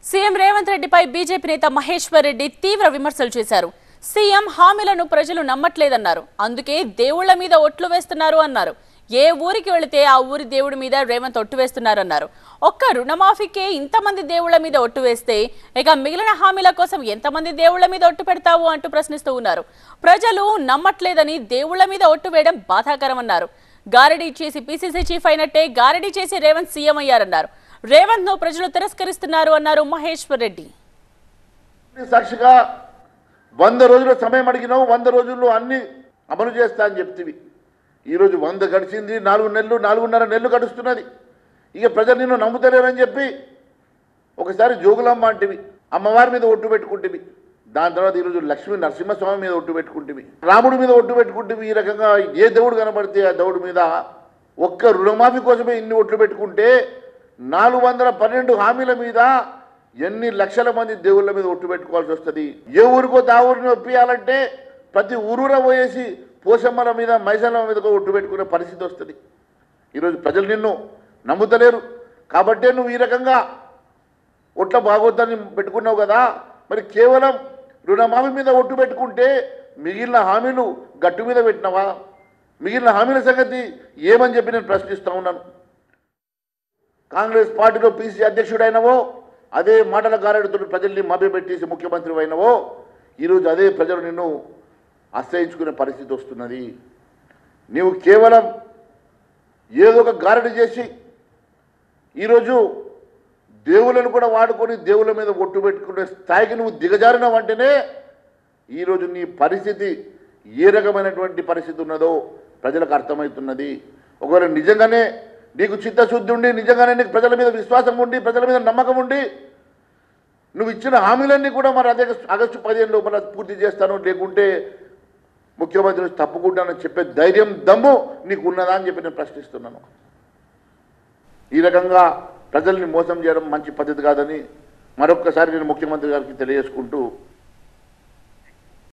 CM Revanth రెడ్డిపై BJP నేత మహేశ్వర్ రెడ్డి తీవ్ర విమర్శలు చేశారు. సీఎం హామీలను ప్రజలు నమ్మట్లేదన్నారు. అందుకే దేవుళ్ల మీద ఒట్లు వేస్తున్నారు అన్నారు. ఏ ఊరికి వెళితే ఆ ఊరి దేవుడి మీద రేవంత్ ఒట్టు వేస్తున్నారన్నారు. ఒక్క రుణమాఫీకే ఇంతమంది దేవుళ్ల మీద ఒట్టు వేస్తే ఇక మిగిలిన హామీల కోసం ఎంతమంది దేవుళ్ల మీద ఒట్టు పెడతావు అంటూ ప్రశ్నిస్తూ ఉన్నారు. ప్రజలు నమ్మట్లేదని దేవుళ్ల మీద ఒట్టు వేయడం బాధాకరమన్నారు. గారడీ చేసి పీసీసీ చీఫ్ అయినట్టే గారడీ చేసి రేవంత్ సీఎం అయ్యారన్నారు. రేవంత్ ను ప్రజలు తిరస్కరిస్తున్నారు అన్నారు మహేశ్వర్ రెడ్డి. సాక్షిగా 100 రోజుల సమయం అడిగినావు, 100 రోజుల్లో అన్ని అమలు చేస్తా అని చెప్తివి. ఈరోజు 100 గడిచింది, 4 నెలలు 4.5 నెలలు గడుస్తున్నది. ఇక ప్రజలు నిన్ను నమ్ముతలేరని చెప్పి ఒకసారి జోగులమ్మ అంటివి, అమ్మవారి మీద ఒట్టు పెట్టుకుంటేవి. దాని తర్వాత ఈరోజు లక్ష్మీ నరసింహస్వామి మీద ఒట్టు పెట్టుకుంటేవి, రాముడి మీద ఒట్టు పెట్టుకుంటేవి. ఈ రకంగా ఏ దేవుడు కనబడితే ఆ దేవుడి మీద ఒక్క రుణమాఫీ కోసమే ఇన్ని ఒట్లు పెట్టుకుంటే 412 హామీల మీద ఎన్ని లక్షల మంది దేవుళ్ళ మీద ఒట్టు పెట్టుకోవాల్సి వస్తుంది. ఏ ఊరికో ఆ ఊరిని ఒప్పియాలంటే ప్రతి ఊరూరా పోయేసి పోషమ్మల మీద మైసమ్మ మీద ఒట్టు పెట్టుకునే పరిస్థితి వస్తుంది. ఈరోజు ప్రజలు నిన్ను నమ్ముతలేరు కాబట్టే నువ్వు ఈ రకంగా ఒట్ల భాగవతాన్ని పెట్టుకున్నావు కదా. మరి కేవలం రుణమాఫీ మీద ఒట్టు పెట్టుకుంటే మిగిలిన హామీలు గట్టు మీద పెట్టినవా? మిగిలిన హామీల సంగతి ఏమని చెప్పి నేను ప్రశ్నిస్తూ ఉన్నాను. కాంగ్రెస్ పార్టీలో పీసీ అధ్యక్షుడైనవో అదే మాటల గారడితో ప్రజల్ని మభ్యపెట్టేసి ముఖ్యమంత్రి అయినవో ఈరోజు అదే ప్రజలు నిన్ను ఆశ్రయించుకునే పరిస్థితి వస్తున్నది. నీవు కేవలం ఏదో ఒక గారడి చేసి ఈరోజు దేవుళ్ళను కూడా వాడుకొని దేవుళ్ళ మీద ఒట్టు పెట్టుకునే స్థాయికి నువ్వు దిగజారినవంటేనే ఈరోజు నీ పరిస్థితి ఏ రకమైనటువంటి పరిస్థితి ఉన్నదో ప్రజలకు అర్థమవుతున్నది. ఒకవేళ నిజంగానే నీకు చిత్తశుద్ధి ఉండి, నిజంగానే నీకు ప్రజల మీద విశ్వాసం ఉండి, ప్రజల మీద నమ్మకం ఉండి నువ్వు ఇచ్చిన హామీలన్నీ కూడా మరి అదే ఆగస్టు 15 లోపల పూర్తి చేస్తాను, లేకుంటే ముఖ్యమంత్రి తప్పుకుంటానని చెప్పే ధైర్యం దమ్ము నీకు ఉన్నదా అని చెప్పి నేను ప్రశ్నిస్తున్నాను. ఈ రకంగా ప్రజల్ని మోసం చేయడం మంచి పద్ధతి కాదని మరొక్కసారి నేను ముఖ్యమంత్రి గారికి తెలియజేసుకుంటూ